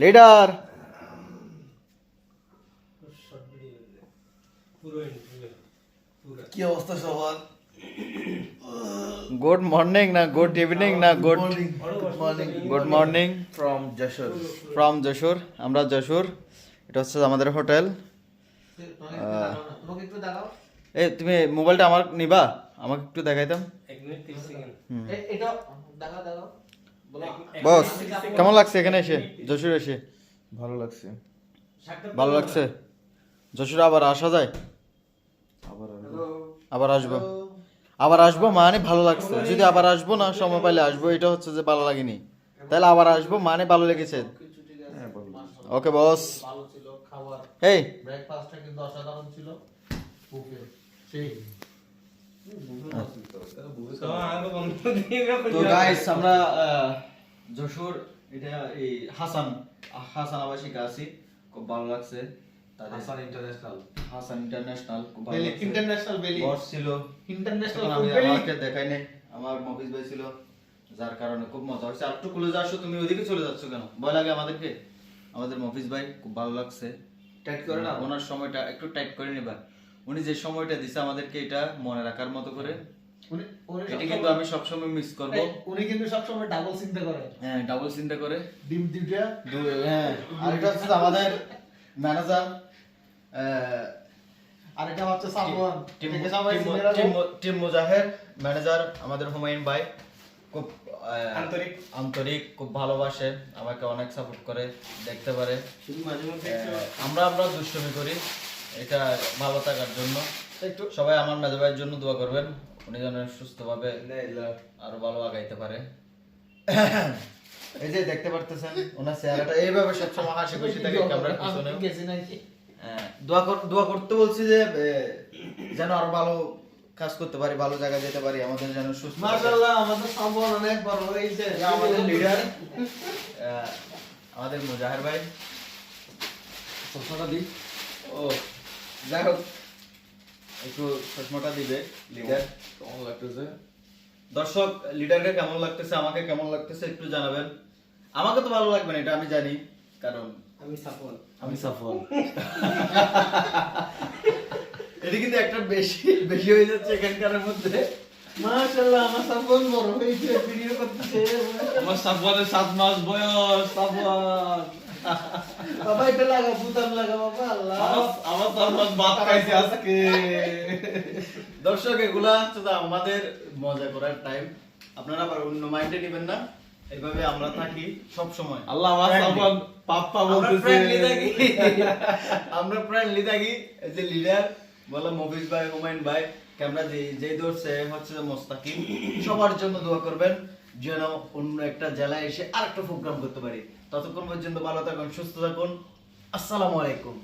Leader কি অবস্থা সবার? গুড মর্নিং না গুড ইভিনিং না good morning good morning from Jessore. From Jessore. আমরা যশোর, এটা হচ্ছে আমাদের হোটেল। তোমাকে একটু দেখাও। এই তুমি মোবাইলটা আমার নিবা, আমাকে একটু দেখাইতাম। 1 মিনিট 30 সেকেন্ড। এটা দেখাও দেখাও। বলো। বস কেমন লাগছে এখানে এসে, যশোর এসে? ভালো লাগছে। ভালো লাগছে। যশোরে আবার আসা যায়? আবার আসবো, আবার আসবো মানে ভালো লাগছে। যদি আবার আসবো না, সময় পাইলে আসবো, এটা হচ্ছে যে ভালো লাগেনি, তাহলে আবার আসবো মানে ভালো লেগেছে। ওকে বস। ভালো ছিল খাবার, এই ব্রেকফাস্টটা কিন্তু অসাধারণ ছিল। বুফে সেই তো আরো বন্ধ দিয়ে তো গাইস আমরা যশোর, এটা এই হাসান আবাসিক আছি, খুব ভালো লাগছে। তাদের হাসান ইন্টারন্যাশনাল, হাসান ইন্টারন্যাশনাল খুব ভালো বেলি লাগছে। ইন্টারন্যাশনাল বেলি, বস ছিল, ইন্টারন্যাশনাল আমি বেলি। আমাকে দেখাই নাই, আমার মফিজ ভাই ছিল, যার কারণে খুব মজা হচ্ছে। আর একটু ক্লোজ আসো, তুমি ওদিকে চলে যাচ্ছ কেন? ভয় লাগে আমাদেরকে? আমাদের মফিজ ভাই খুব ভালো লাগছে। টাইট করে না ওনার সময়টা একটু টাইট করে নিবা। উনি যে সময়টা দিছে আমাদেরকে, এটা মনে রাখার মতো করে। উনি এটা কিন্তু আমি সবসময় মিস করব। উনি কিন্তু সবসময় ডাবল চিন্তা করে, হ্যাঁ, ডাবল চিন্তা করে। ডিম দুইটা। হ্যাঁ, আর এটা হচ্ছে আমাদের ম্যানেজার, আর এটা হচ্ছে সাফওয়ান। টিম এটাকে সবাই চিনে রাখো। টিম মুজাহের ম্যানেজার আমাদের হুমায়ুন ভাই, খুব আন্তরিক, খুব ভালোবাসে আমাকে, অনেক সাপোর্ট করে, দেখতে পারে। শুধু মাঝে মধ্যে আমরা দুষ্টুমি করি, এটা ভালো থাকার জন্য। একটু সবাই আমার মেজো ভাইয়ের জন্য দোয়া করবেন, উনি যেন সুস্থভাবে আরো ভালো আগাইতে পারে। এই যে দেখতে পারতেছেন ওনার চেহারাটা এইভাবে সবসময় হাসি খুশি থাকে ক্যামেরার পিছনে। আমি গেছি নাকি? দোয়া করতে বলছি যে যেন আরো ভালো কাজ করতে পারি, ভালো জায়গায় যেতে পারি, আমাদের যেন সুস্থ থাকে। মাশাআল্লাহ, আমাদের সাফওয়ান অনেক বড় হয়েছে। যে আমাদের লিডার আমাদের মুজাহির ভাই, চশমাটা দিই। ও যাই হোক, একটু চশমাটা দিবে লিডার। কেমন লাগতেছে? দর্শক, লিডারকে কেমন লাগতেছে, আমাকে কেমন লাগতেছে একটু জানাবেন। আমাকে তো ভালো লাগবে না, এটা আমি জানি, কারণ আমি সাফল। আমি সফল। এটা কিন্তু একটা বেশি হয়ে যাচ্ছে এখানকার মধ্যে। মাশাআল্লাহ, আমার সাফওয়ান বড় হয়েছে, ভিডিও করতেছে। আমার সাফওয়ানের 7 মাস বয়স। সাফওয়ান বাবা এটা লাগা, বুতাম লাগা বাবা। আল্লাহ, আমার 7 মাস ভাত খাইছে আজকে। দর্শক, এগুলা হচ্ছে যে আমাদের মজা করার টাইম, আপনারা আবার অন্য মাইন্ডে নেবেন না। এইভাবে আমরা থাকি সব সময়। আল্লাহ আমার সাফওয়ান পাপ্পা বলতেছে। আমরা ফ্রেন্ডলি থাকি। এই যে লিডার বলে মফিজ ভাই, হুমায়ুন ভাই, ক্যামেরা যে ধরছে হচ্ছে যে মোস্তাকিম। সবার জন্য দোয়া করবেন যেন অন্য একটা জেলায় এসে আরেকটা প্রোগ্রাম করতে পারি। ততক্ষণ পর্যন্ত ভালো থাকুন, সুস্থ থাকুন। আসসালামু আলাইকুম।